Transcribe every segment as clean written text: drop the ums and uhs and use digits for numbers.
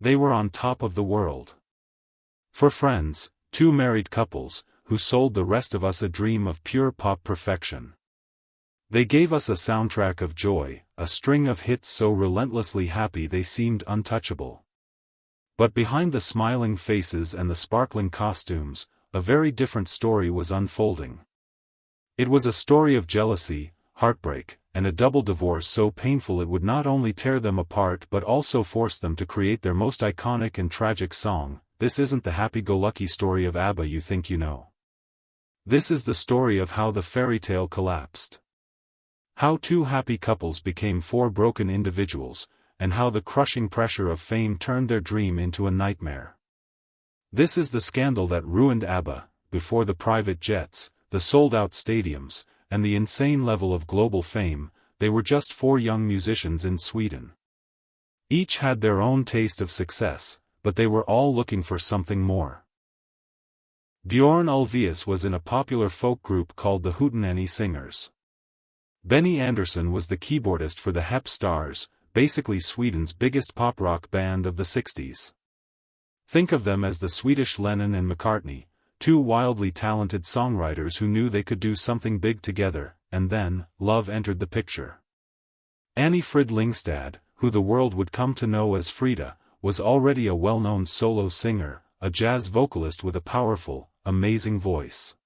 They were on top of the world. For friends, two married couples, who sold the rest of us a dream of pure pop perfection. They gave us a soundtrack of joy, a string of hits so relentlessly happy they seemed untouchable. But behind the smiling faces and the sparkling costumes, a very different story was unfolding. It was a story of jealousy, heartbreak, and a double divorce so painful it would not only tear them apart but also force them to create their most iconic and tragic song. This isn't the happy-go-lucky story of ABBA you think you know. This is the story of how the fairy tale collapsed. How two happy couples became four broken individuals, and how the crushing pressure of fame turned their dream into a nightmare. This is the scandal that ruined ABBA, before the private jets, the sold-out stadiums, and the insane level of global fame. They were just four young musicians in Sweden. Each had their own taste of success, but they were all looking for something more. Björn Ulvaeus was in a popular folk group called the Hootenanny Singers. Benny Andersson was the keyboardist for the Hep Stars, basically Sweden's biggest pop-rock band of the 60s. Think of them as the Swedish Lennon and McCartney, two wildly talented songwriters who knew they could do something big together, and then, love entered the picture. Annie Frid Lyngstad, who the world would come to know as Frida, was already a well-known solo singer, a jazz vocalist with a powerful, amazing voice.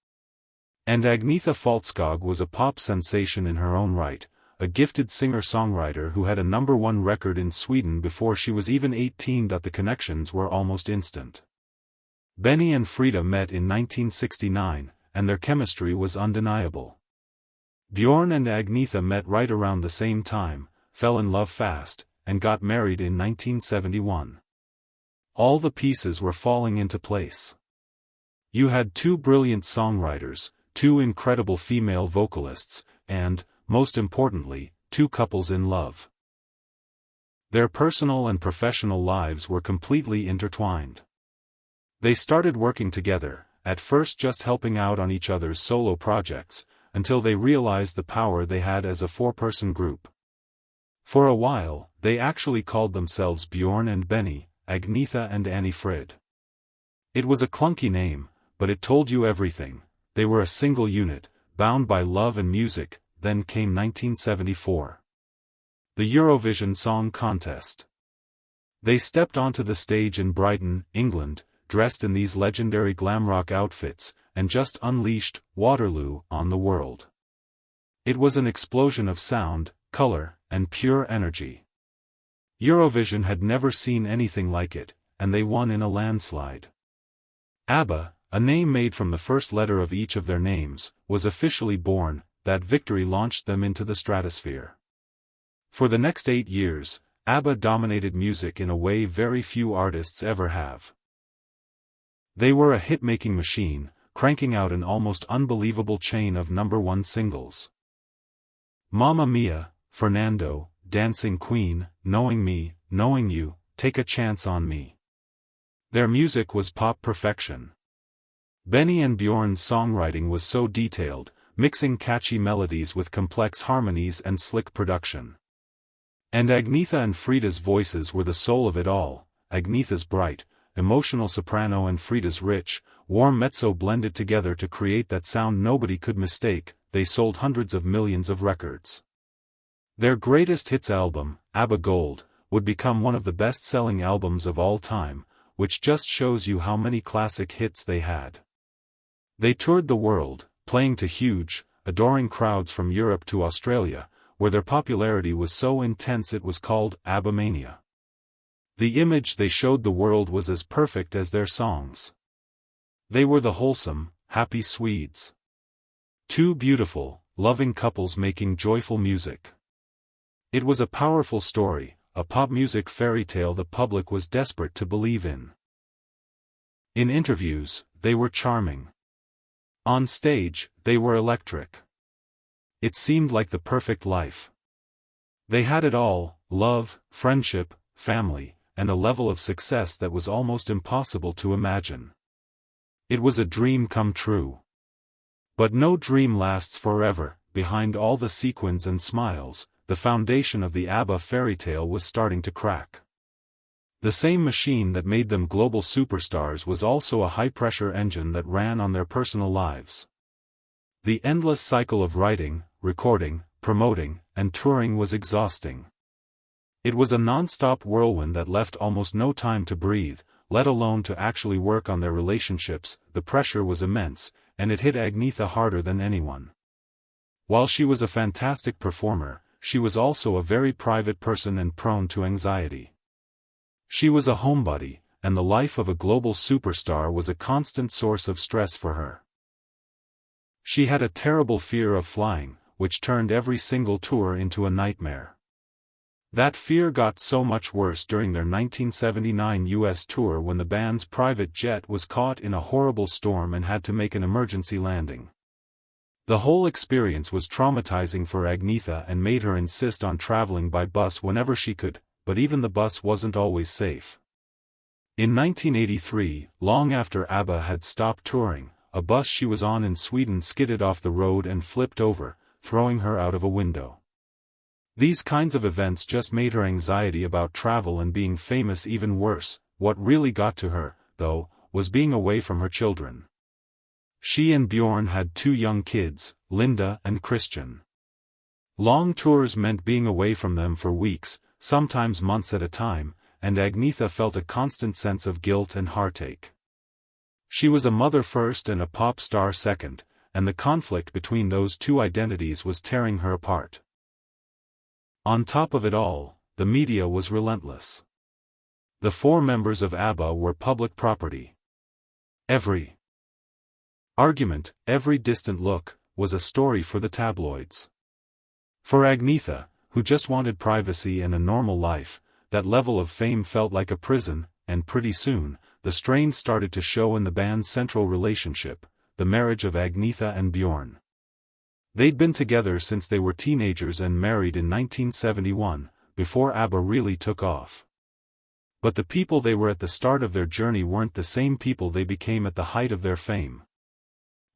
And Agnetha Faltskog was a pop sensation in her own right, a gifted singer-songwriter who had a #1 record in Sweden before she was even 18. The connections were almost instant. Benny and Frida met in 1969, and their chemistry was undeniable. Björn and Agnetha met right around the same time, fell in love fast, and got married in 1971. All the pieces were falling into place. You had two brilliant songwriters, two incredible female vocalists, and, most importantly, two couples in love. Their personal and professional lives were completely intertwined. They started working together, at first just helping out on each other's solo projects, until they realized the power they had as a four-person group. For a while, they actually called themselves Björn and Benny, Agnetha and Annie Frid. It was a clunky name, but it told you everything. They were a single unit, bound by love and music. Then came 1974. The Eurovision Song Contest. They stepped onto the stage in Brighton, England, dressed in these legendary glamrock outfits, and just unleashed Waterloo on the world. It was an explosion of sound, color, and pure energy. Eurovision had never seen anything like it, and they won in a landslide. ABBA, a name made from the first letter of each of their names, was officially born. That victory launched them into the stratosphere. For the next 8 years, ABBA dominated music in a way very few artists ever have. They were a hit-making machine, cranking out an almost unbelievable chain of #1 singles. Mamma Mia, Fernando, Dancing Queen, Knowing Me, Knowing You, Take a Chance on Me. Their music was pop perfection. Benny and Björn's songwriting was so detailed, mixing catchy melodies with complex harmonies and slick production. And Agnetha and Frida's voices were the soul of it all, Agnetha's bright, emotional soprano and Frida's rich, warm mezzo blended together to create that sound nobody could mistake. They sold hundreds of millions of records. Their greatest hits album, ABBA Gold, would become one of the best-selling albums of all time, which just shows you how many classic hits they had. They toured the world, playing to huge, adoring crowds from Europe to Australia, where their popularity was so intense it was called ABBAmania. The image they showed the world was as perfect as their songs. They were the wholesome, happy Swedes. Two beautiful, loving couples making joyful music. It was a powerful story, a pop music fairy tale the public was desperate to believe in. In interviews, they were charming. On stage, they were electric. It seemed like the perfect life. They had it all: love, friendship, family, and a level of success that was almost impossible to imagine. It was a dream come true. But no dream lasts forever. Behind all the sequins and smiles, the foundation of the ABBA fairy tale was starting to crack. The same machine that made them global superstars was also a high-pressure engine that ran on their personal lives. The endless cycle of writing, recording, promoting, and touring was exhausting. It was a non-stop whirlwind that left almost no time to breathe, let alone to actually work on their relationships. The pressure was immense, and it hit Agnetha harder than anyone. While she was a fantastic performer, she was also a very private person and prone to anxiety. She was a homebody, and the life of a global superstar was a constant source of stress for her. She had a terrible fear of flying, which turned every single tour into a nightmare. That fear got so much worse during their 1979 US tour when the band's private jet was caught in a horrible storm and had to make an emergency landing. The whole experience was traumatizing for Agnetha and made her insist on traveling by bus whenever she could, but even the bus wasn't always safe. In 1983, long after ABBA had stopped touring, a bus she was on in Sweden skidded off the road and flipped over, throwing her out of a window. These kinds of events just made her anxiety about travel and being famous even worse. What really got to her, though, was being away from her children. She and Bjorn had 2 young kids, Linda and Christian. Long tours meant being away from them for weeks, sometimes months at a time, and Agnetha felt a constant sense of guilt and heartache. She was a mother first and a pop star second, and the conflict between those 2 identities was tearing her apart. On top of it all, the media was relentless. The 4 members of ABBA were public property. Every argument, every distant look, was a story for the tabloids. For Agnetha, who just wanted privacy and a normal life, that level of fame felt like a prison, and pretty soon, the strain started to show in the band's central relationship, the marriage of Agnetha and Bjorn. They'd been together since they were teenagers and married in 1971, before ABBA really took off. But the people they were at the start of their journey weren't the same people they became at the height of their fame.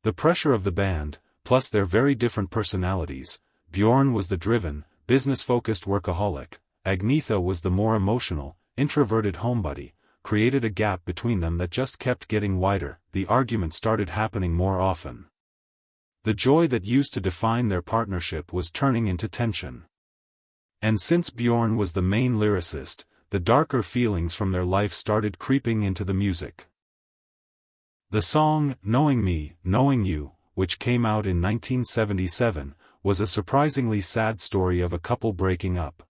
The pressure of the band, plus their very different personalities, Bjorn was the driven, business-focused workaholic, Agnetha was the more emotional, introverted homebody, created a gap between them that just kept getting wider. The argument started happening more often. The joy that used to define their partnership was turning into tension. And since Bjorn was the main lyricist, the darker feelings from their life started creeping into the music. The song, Knowing Me, Knowing You, which came out in 1977, was a surprisingly sad story of a couple breaking up.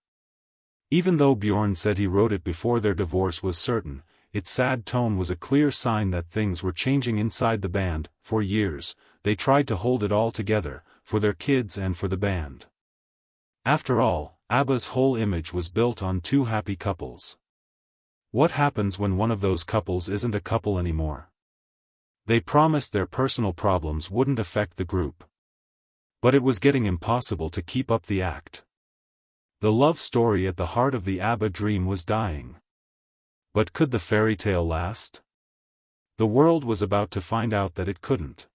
Even though Bjorn said he wrote it before their divorce was certain, its sad tone was a clear sign that things were changing inside the band. For years, they tried to hold it all together, for their kids and for the band. After all, ABBA's whole image was built on 2 happy couples. What happens when one of those couples isn't a couple anymore? They promised their personal problems wouldn't affect the group. But it was getting impossible to keep up the act. The love story at the heart of the ABBA dream was dying. But could the fairy tale last? The world was about to find out that it couldn't.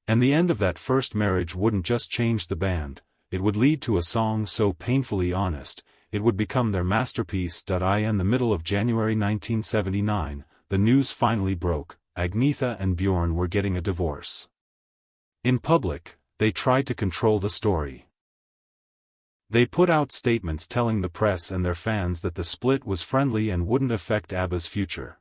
And the end of that first marriage wouldn't just change the band, it would lead to a song so painfully honest, it would become their masterpiece. In the middle of January 1979, the news finally broke: Agnetha and Bjorn were getting a divorce. In public, they tried to control the story. They put out statements telling the press and their fans that the split was friendly and wouldn't affect ABBA's future.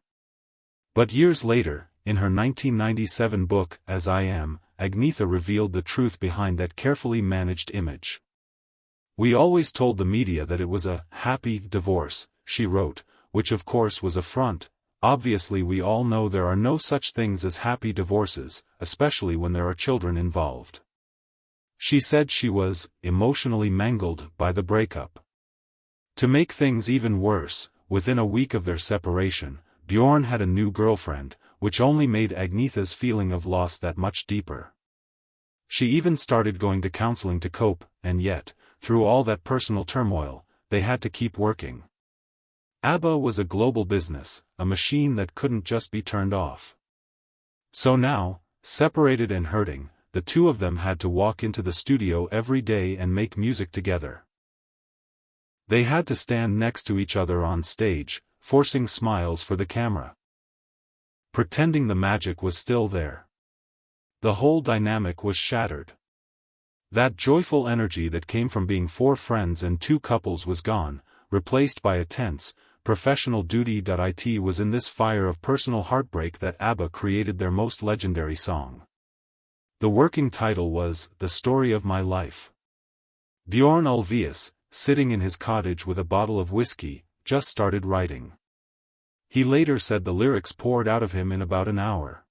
But years later, in her 1997 book, As I Am, Agnetha revealed the truth behind that carefully managed image. "We always told the media that it was a happy divorce," she wrote, which of course was a front. "Obviously we all know there are no such things as happy divorces, especially when there are children involved." She said she was emotionally mangled by the breakup. To make things even worse, within a week of their separation, Bjorn had a new girlfriend, which only made Agnetha's feeling of loss that much deeper. She even started going to counseling to cope, and yet, through all that personal turmoil, they had to keep working. ABBA was a global business, a machine that couldn't just be turned off. So now, separated and hurting, the 2 of them had to walk into the studio every day and make music together. They had to stand next to each other on stage, forcing smiles for the camera. Pretending the magic was still there. The whole dynamic was shattered. That joyful energy that came from being 4 friends and 2 couples was gone, replaced by a tense, professional duty. It was in this fire of personal heartbreak that ABBA created their most legendary song. The working title was The Story of My Life. Bjorn Ulvaeus, sitting in his cottage with a bottle of whiskey, just started writing. He later said the lyrics poured out of him in about an hour.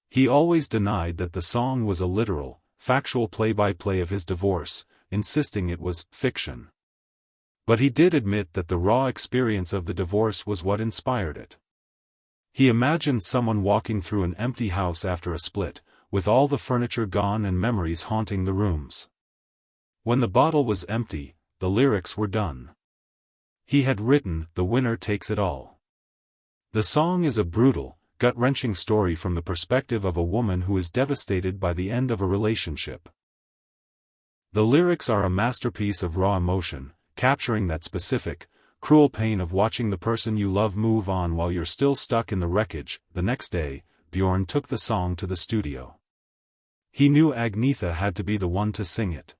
He always denied that the song was a literal, factual play-by-play of his divorce, insisting it was fiction. But he did admit that the raw experience of the divorce was what inspired it. He imagined someone walking through an empty house after a split, with all the furniture gone and memories haunting the rooms. When the bottle was empty, the lyrics were done. He had written, "The winner takes it all." The song is a brutal, gut-wrenching story from the perspective of a woman who is devastated by the end of a relationship. The lyrics are a masterpiece of raw emotion, capturing that specific, cruel pain of watching the person you love move on while you're still stuck in the wreckage. The next day, Bjorn took the song to the studio. He knew Agnetha had to be the one to sing it.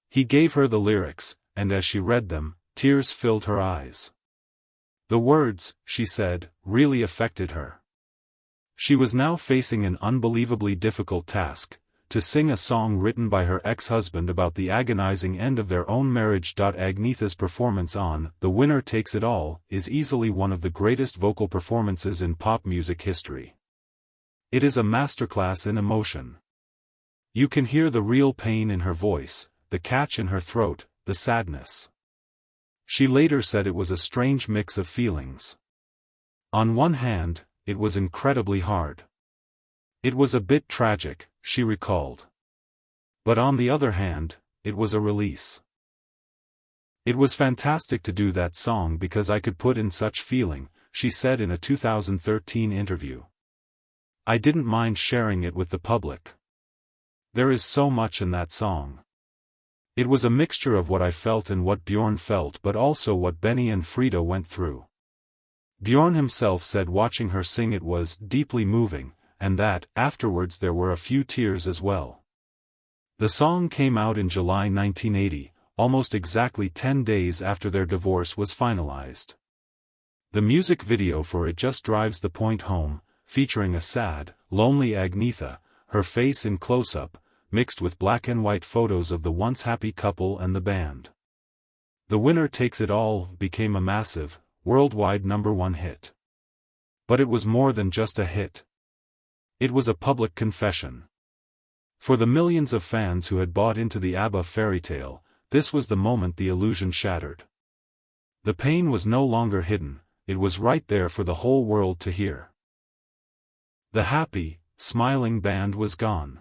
He gave her the lyrics, and as she read them, tears filled her eyes. The words, she said, really affected her. She was now facing an unbelievably difficult task, to sing a song written by her ex-husband about the agonizing end of their own marriage. Agnetha's performance on The Winner Takes It All is easily one of the greatest vocal performances in pop music history. It is a masterclass in emotion. You can hear the real pain in her voice, the catch in her throat, the sadness. She later said it was a strange mix of feelings. On one hand, it was incredibly hard. It was a bit tragic, she recalled. But on the other hand, it was a release. It was fantastic to do that song because I could put in such feeling, she said in a 2013 interview. I didn't mind sharing it with the public. There is so much in that song. It was a mixture of what I felt and what Bjorn felt, but also what Benny and Frida went through. Bjorn himself said watching her sing it was deeply moving, and that, afterwards there were a few tears as well. The song came out in July 1980, almost exactly 10 days after their divorce was finalized. The music video for it just drives the point home, featuring a sad, lonely Agnetha, her face in close-up, mixed with black and white photos of the once happy couple and the band. The Winner Takes It All became a massive, worldwide #1 hit. But it was more than just a hit. It was a public confession. For the millions of fans who had bought into the ABBA fairy tale, this was the moment the illusion shattered. The pain was no longer hidden, it was right there for the whole world to hear. The happy, smiling band was gone.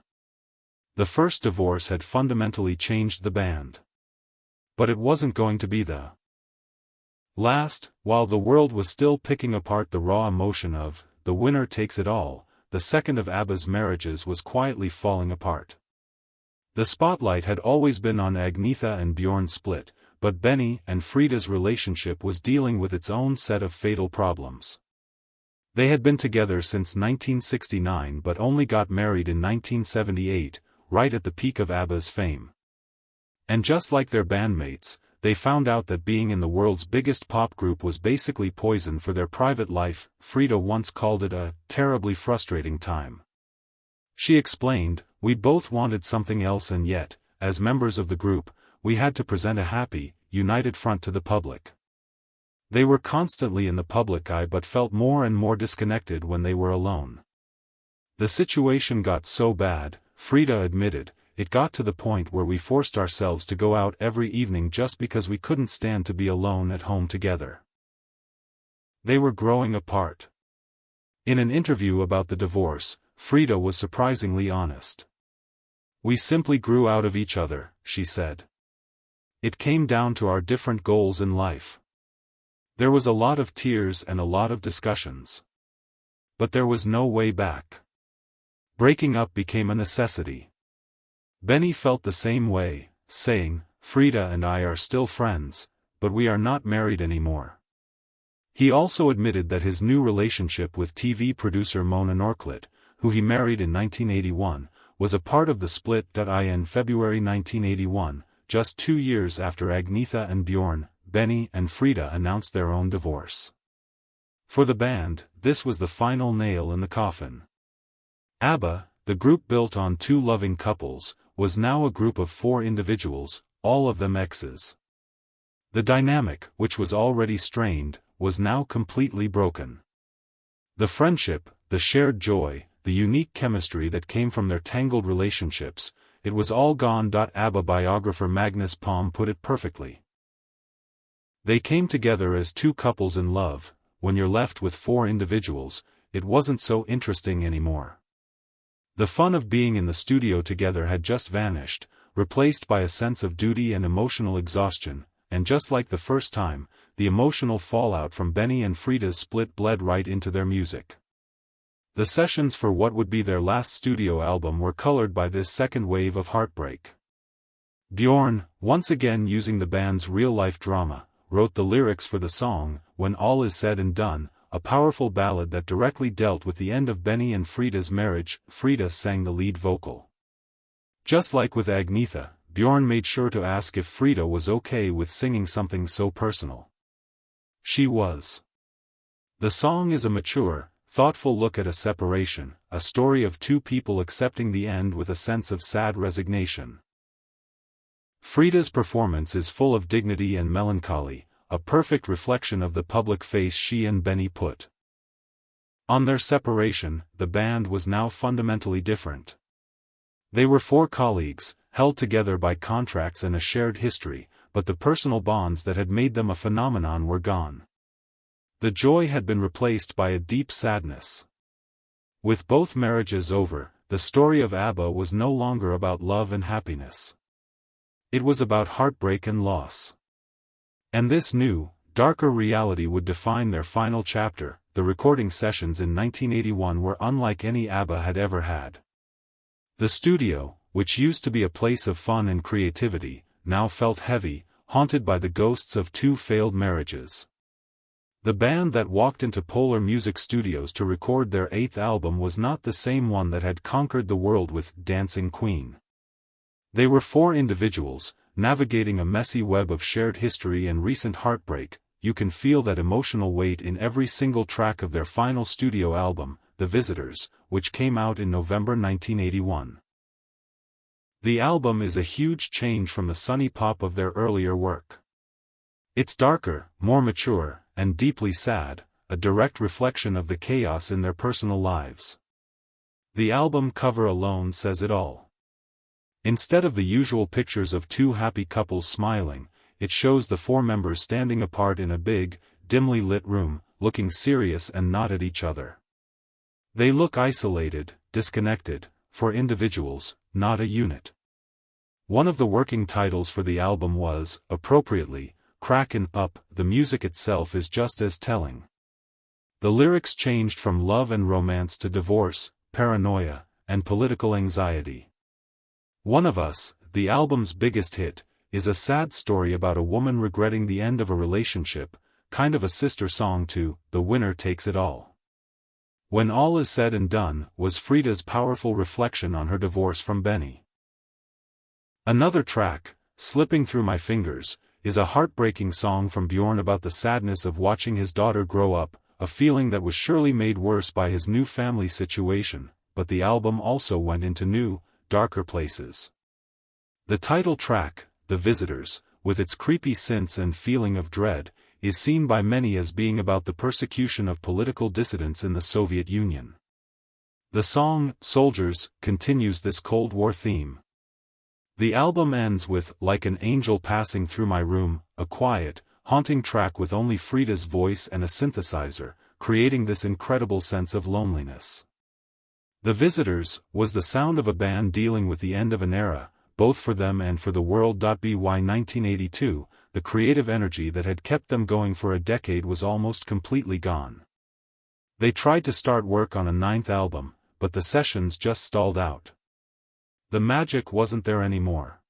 The first divorce had fundamentally changed the band. But it wasn't going to be the last. While the world was still picking apart the raw emotion of The Winner Takes It All, the second of ABBA's marriages was quietly falling apart. The spotlight had always been on Agnetha and Bjorn's split, but Benny and Frida's relationship was dealing with its own set of fatal problems. They had been together since 1969 but only got married in 1978, right at the peak of ABBA's fame. And just like their bandmates, they found out that being in the world's biggest pop group was basically poison for their private life. Frida once called it a terribly frustrating time. She explained, "We both wanted something else, and yet, as members of the group, we had to present a happy, united front to the public. They were constantly in the public eye but felt more and more disconnected when they were alone. The situation got so bad," Frida admitted, "it got to the point where we forced ourselves to go out every evening just because we couldn't stand to be alone at home together." They were growing apart. In an interview about the divorce, Frida was surprisingly honest. "We simply grew out of each other," she said. "It came down to our different goals in life. There was a lot of tears and a lot of discussions. But there was no way back. Breaking up became a necessity." Benny felt the same way, saying, "Frida and I are still friends, but we are not married anymore." He also admitted that his new relationship with TV producer Mona Norklit, who he married in 1981, was a part of the split. In February 1981, just 2 years after Agnetha and Bjorn, Benny and Frida announced their own divorce. For the band, this was the final nail in the coffin. ABBA, the group built on 2 loving couples, was now a group of 4 individuals, all of them exes. The dynamic, which was already strained, was now completely broken. The friendship, the shared joy, the unique chemistry that came from their tangled relationships, it was all gone. ABBA biographer Magnus Palm put it perfectly. They came together as 2 couples in love. When you're left with 4 individuals, it wasn't so interesting anymore. The fun of being in the studio together had just vanished, replaced by a sense of duty and emotional exhaustion, and just like the first time, the emotional fallout from Benny and Frida's split bled right into their music. The sessions for what would be their last studio album were colored by this second wave of heartbreak. Bjorn, once again using the band's real-life drama, wrote the lyrics for the song, When All Is Said and Done, a powerful ballad that directly dealt with the end of Benny and Frida's marriage. Frida sang the lead vocal. Just like with Agnetha, Bjorn made sure to ask if Frida was okay with singing something so personal. She was. The song is a mature, thoughtful look at a separation, a story of 2 people accepting the end with a sense of sad resignation. Frida's performance is full of dignity and melancholy, a perfect reflection of the public face she and Benny put on their separation. The band was now fundamentally different. They were 4 colleagues, held together by contracts and a shared history, but the personal bonds that had made them a phenomenon were gone. The joy had been replaced by a deep sadness. With both marriages over, the story of ABBA was no longer about love and happiness. It was about heartbreak and loss. And this new, darker reality would define their final chapter. The recording sessions in 1981 were unlike any ABBA had ever had. The studio, which used to be a place of fun and creativity, now felt heavy, haunted by the ghosts of 2 failed marriages. The band that walked into Polar Music Studios to record their 8th album was not the same one that had conquered the world with Dancing Queen. They were 4 individuals, navigating a messy web of shared history and recent heartbreak. You can feel that emotional weight in every single track of their final studio album, The Visitors, which came out in November 1981. The album is a huge change from the sunny pop of their earlier work. It's darker, more mature, and deeply sad, a direct reflection of the chaos in their personal lives. The album cover alone says it all. Instead of the usual pictures of 2 happy couples smiling, it shows the 4 members standing apart in a big, dimly lit room, looking serious and not at each other. They look isolated, disconnected, for individuals, not a unit. One of the working titles for the album was, appropriately, Crackin' Up. The music itself is just as telling. The lyrics changed from love and romance to divorce, paranoia, and political anxiety. One of Us, the album's biggest hit, is a sad story about a woman regretting the end of a relationship, kind of a sister song to The Winner Takes It All. When All Is Said and Done was Frida's powerful reflection on her divorce from Benny. Another track, Slipping Through My Fingers, is a heartbreaking song from Bjorn about the sadness of watching his daughter grow up, a feeling that was surely made worse by his new family situation, but the album also went into new, darker places. The title track, The Visitors, with its creepy synths and feeling of dread, is seen by many as being about the persecution of political dissidents in the Soviet Union. The song, Soldiers, continues this Cold War theme. The album ends with Like an Angel Passing Through My Room, a quiet, haunting track with only Frida's voice and a synthesizer, creating this incredible sense of loneliness. The Visitors was the sound of a band dealing with the end of an era, both for them and for the world. By 1982, the creative energy that had kept them going for a decade was almost completely gone. They tried to start work on a 9th album, but the sessions just stalled out. The magic wasn't there anymore.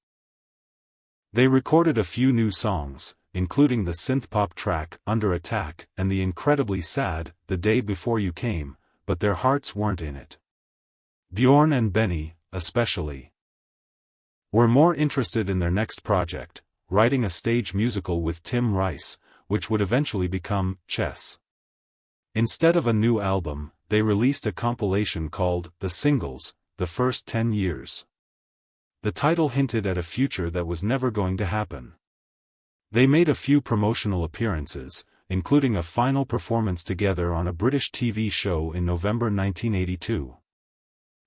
They recorded a few new songs, including the synthpop track Under Attack and the incredibly sad The Day Before You Came, but their hearts weren't in it. Bjorn and Benny, especially, were more interested in their next project, writing a stage musical with Tim Rice, which would eventually become Chess. Instead of a new album, they released a compilation called The Singles, The First 10 Years. The title hinted at a future that was never going to happen. They made a few promotional appearances, including a final performance together on a British TV show in November 1982.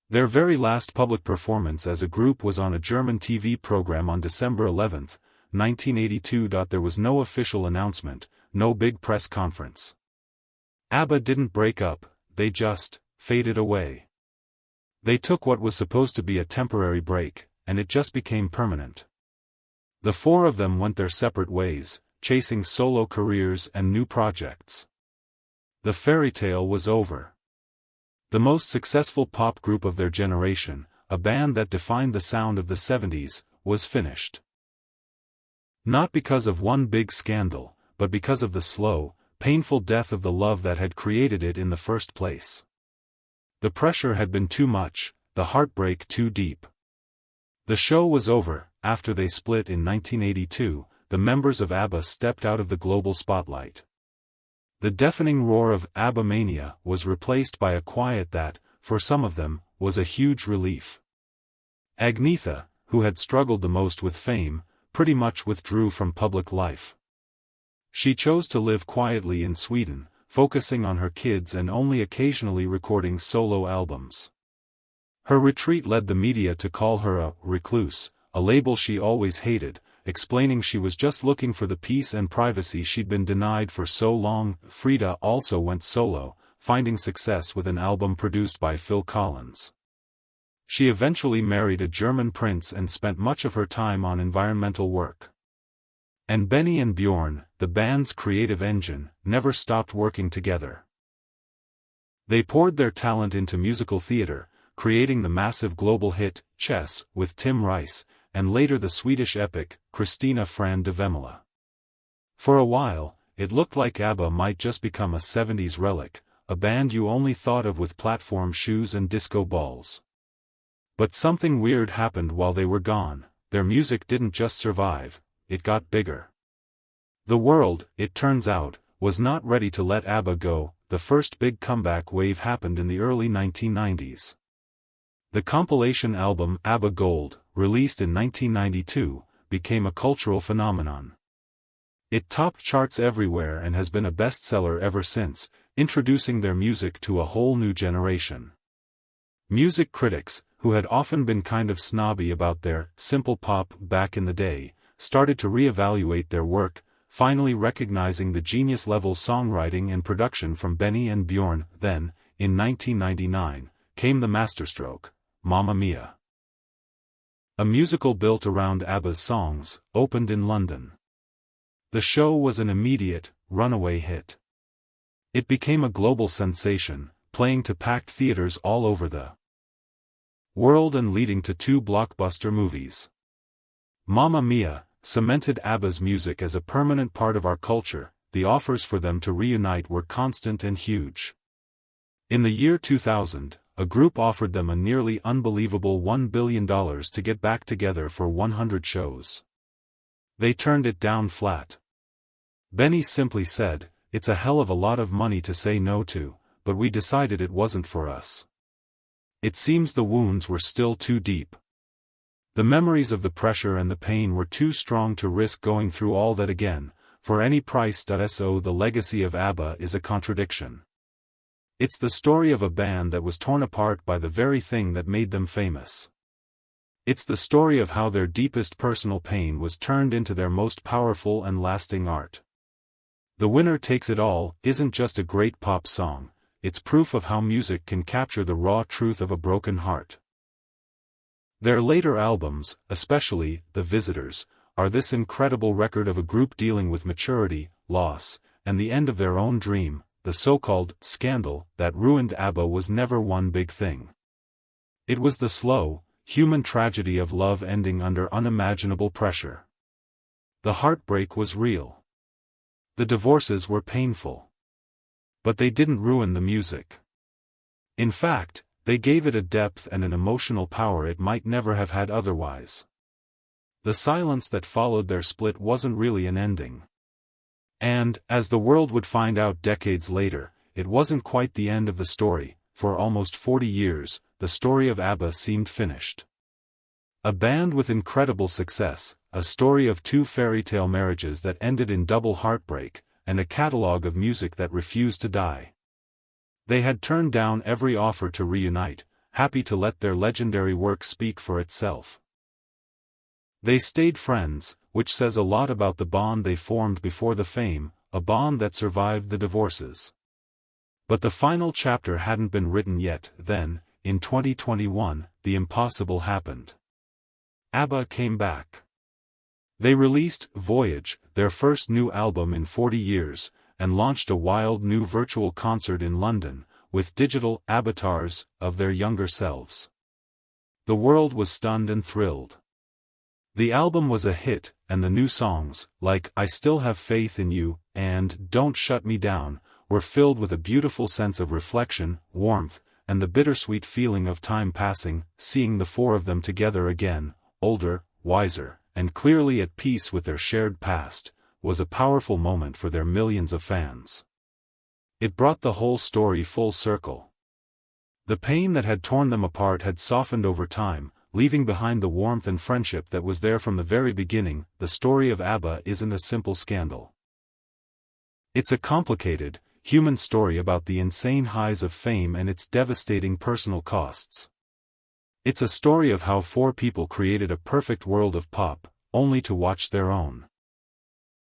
Their very last public performance as a group was on a German TV program on December 11, 1982. There was no official announcement, no big press conference. ABBA didn't break up, they just faded away. They took what was supposed to be a temporary break, and it just became permanent. The four of them went their separate ways, chasing solo careers and new projects. The fairy tale was over. The most successful pop group of their generation, a band that defined the sound of the 70s, was finished. Not because of one big scandal, but because of the slow, painful death of the love that had created it in the first place. The pressure had been too much, the heartbreak too deep. The show was over. After they split in 1982, the members of ABBA stepped out of the global spotlight. The deafening roar of ABBA mania was replaced by a quiet that, for some of them, was a huge relief. Agnetha, who had struggled the most with fame, pretty much withdrew from public life. She chose to live quietly in Sweden, focusing on her kids and only occasionally recording solo albums. Her retreat led the media to call her a recluse, a label she always hated, explaining she was just looking for the peace and privacy she'd been denied for so long. Frida also went solo, finding success with an album produced by Phil Collins. She eventually married a German prince and spent much of her time on environmental work. And Benny and Bjorn, the band's creative engine, never stopped working together. They poured their talent into musical theater, creating the massive global hit, Chess, with Tim Rice, and later the Swedish epic, Kristina Fran de Vemela. For a while, it looked like ABBA might just become a 70s relic, a band you only thought of with platform shoes and disco balls. But something weird happened while they were gone. Their music didn't just survive, it got bigger. The world, it turns out, was not ready to let ABBA go. The first big comeback wave happened in the early 1990s. The compilation album ABBA Gold, released in 1992, became a cultural phenomenon. It topped charts everywhere and has been a bestseller ever since, introducing their music to a whole new generation. Music critics, who had often been kind of snobby about their simple pop back in the day, started to re-evaluate their work, finally recognizing the genius-level songwriting and production from Benny and Bjorn. Then, in 1999, came the masterstroke, Mamma Mia. A musical built around ABBA's songs, opened in London. The show was an immediate, runaway hit. It became a global sensation, playing to packed theaters all over the world and leading to 2 blockbuster movies. Mamma Mia cemented ABBA's music as a permanent part of our culture. The offers for them to reunite were constant and huge. In the year 2000, a group offered them a nearly unbelievable $1 billion to get back together for 100 shows. They turned it down flat. Benny simply said, "It's a hell of a lot of money to say no to, but we decided it wasn't for us." It seems the wounds were still too deep. The memories of the pressure and the pain were too strong to risk going through all that again, for any price. So the legacy of ABBA is a contradiction. It's the story of a band that was torn apart by the very thing that made them famous. It's the story of how their deepest personal pain was turned into their most powerful and lasting art. The Winner Takes It All isn't just a great pop song, it's proof of how music can capture the raw truth of a broken heart. Their later albums, especially The Visitors, are this incredible record of a group dealing with maturity, loss, and the end of their own dream. The so-called scandal that ruined ABBA was never one big thing. It was the slow, human tragedy of love ending under unimaginable pressure. The heartbreak was real. The divorces were painful. But they didn't ruin the music. In fact, they gave it a depth and an emotional power it might never have had otherwise. The silence that followed their split wasn't really an ending. And, as the world would find out decades later, it wasn't quite the end of the story. For almost 40 years, the story of ABBA seemed finished. A band with incredible success, a story of two fairy tale marriages that ended in double heartbreak, and a catalogue of music that refused to die. They had turned down every offer to reunite, happy to let their legendary work speak for itself. They stayed friends, which says a lot about the bond they formed before the fame, a bond that survived the divorces. But the final chapter hadn't been written yet. Then, in 2021, the impossible happened. ABBA came back. They released Voyage, their first new album in 40 years, and launched a wild new virtual concert in London, with digital avatars of their younger selves. The world was stunned and thrilled. The album was a hit, and the new songs, like I Still Have Faith in You, and Don't Shut Me Down, were filled with a beautiful sense of reflection, warmth, and the bittersweet feeling of time passing. Seeing the four of them together again, older, wiser, and clearly at peace with their shared past, was a powerful moment for their millions of fans. It brought the whole story full circle. The pain that had torn them apart had softened over time, leaving behind the warmth and friendship that was there from the very beginning. The story of ABBA isn't a simple scandal. It's a complicated, human story about the insane highs of fame and its devastating personal costs. It's a story of how four people created a perfect world of pop, only to watch their own